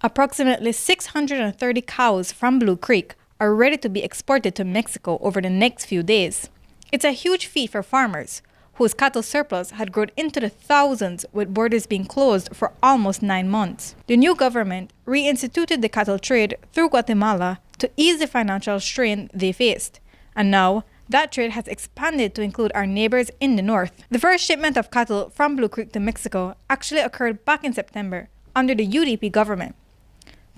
Approximately 630 cows from Blue Creek are ready to be exported to Mexico over the next few days. It's a huge feat for farmers, whose cattle surplus had grown into the thousands with borders being closed for almost 9 months. The new government reinstituted the cattle trade through Guatemala to ease the financial strain they faced. And now, that trade has expanded to include our neighbors in the north. The first shipment of cattle from Blue Creek to Mexico actually occurred back in September under the UDP government.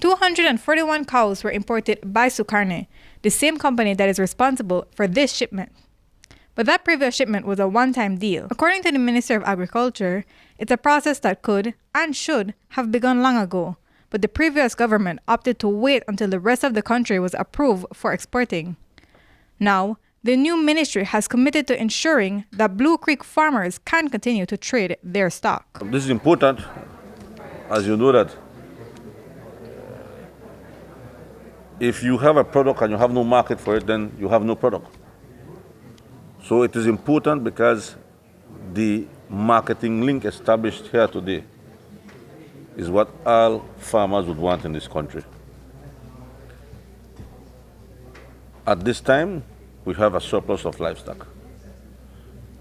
241 cows were imported by Sucarne, the same company that is responsible for this shipment. But that previous shipment was a one-time deal. According to the Minister of Agriculture, it's a process that could and should have begun long ago, but the previous government opted to wait until the rest of the country was approved for exporting. Now, the new ministry has committed to ensuring that Blue Creek farmers can continue to trade their stock. This is important, as you know that if you have a product and you have no market for it, then you have no product. So it is important because the marketing link established here today is what all farmers would want in this country. At this time, we have a surplus of livestock.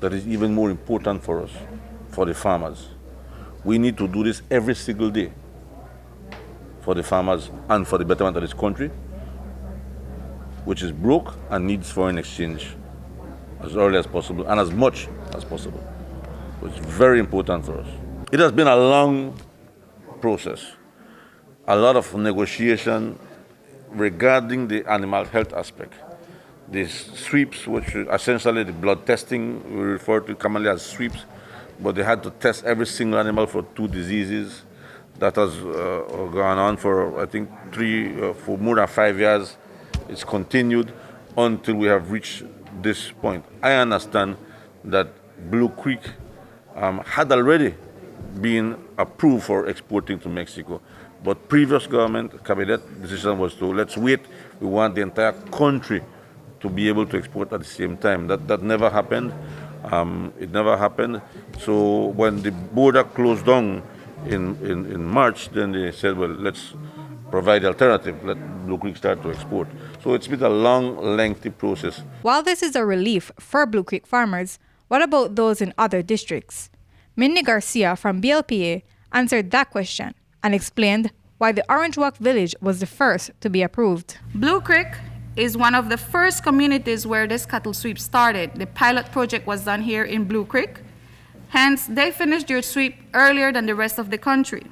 That is even more important for us, for the farmers. We need to do this every single day for the farmers and for the betterment of this country, which is broke and needs foreign exchange as early as possible and as much as possible. So it's very important for us. It has been a long process, a lot of negotiation regarding the animal health aspect. The sweeps, which is essentially the blood testing, we refer to commonly as sweeps, but they had to test every single animal for 2 diseases. That has gone on for, I think, for more than 5 years. It's continued until we have reached this point. I understand that Blue Creek had already been approved for exporting to Mexico, but previous government cabinet decision was to let's wait. We want the entire country to be able to export at the same time. That never happened. It never happened. So when the border closed down in March, then they said, well, let's provide the alternative. Let Blue Creek start to export. So it's been a long, lengthy process. While this is a relief for Blue Creek farmers, what about those in other districts? Mindy Garcia from BLPA answered that question and explained why the Orange Walk village was the first to be approved. Blue Creek is one of the first communities where this cattle sweep started. The pilot project was done here in Blue Creek. Hence, they finished their sweep earlier than the rest of the country.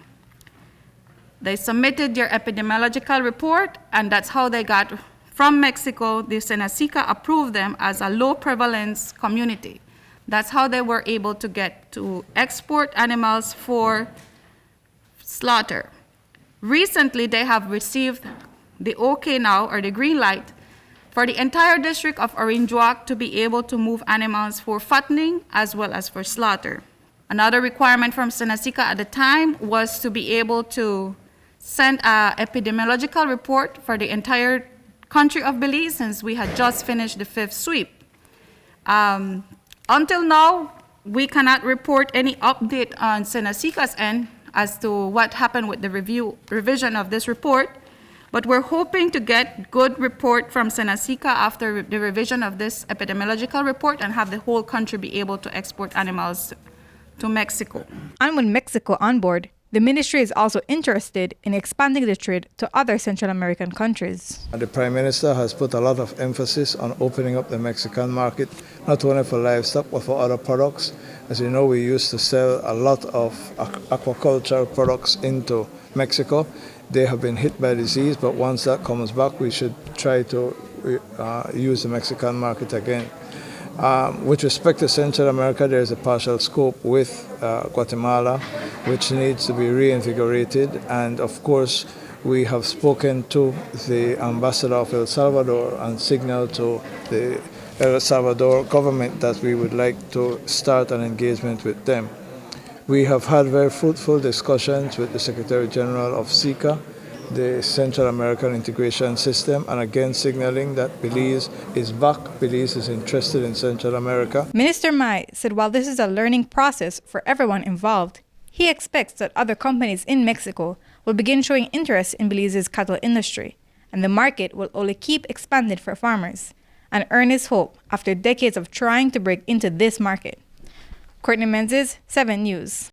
They submitted their epidemiological report, and that's how they got from Mexico. The Senacica approved them as a low prevalence community. That's how they were able to get to export animals for slaughter. Recently, they have received the OK now, or the green light, for the entire district of Orange Walk to be able to move animals for fattening as well as for slaughter. Another requirement from Senacica at the time was to be able to send an epidemiological report for the entire country of Belize, since we had just finished the 5th sweep. Until now, we cannot report any update on Senacica's end as to what happened with the revision of this report, but we're hoping to get good report from Senacica after the revision of this epidemiological report and have the whole country be able to export animals to Mexico. And with Mexico on board, the ministry is also interested in expanding the trade to other Central American countries. The Prime Minister has put a lot of emphasis on opening up the Mexican market, not only for livestock, but for other products. As you know, we used to sell a lot of aquaculture products into Mexico. They have been hit by disease, but once that comes back, we should try to use the Mexican market again. With respect to Central America, there is a partial scope with Guatemala, which needs to be reinvigorated. And of course, we have spoken to the ambassador of El Salvador and signaled to the El Salvador government that we would like to start an engagement with them. We have had very fruitful discussions with the Secretary General of SICA, the Central American Integration System, and again signaling that Belize is back. Belize is interested in Central America. Minister Mai said while this is a learning process for everyone involved, he expects that other companies in Mexico will begin showing interest in Belize's cattle industry, and the market will only keep expanding for farmers, an earnest hope after decades of trying to break into this market. Courtney Menzies, 7 News.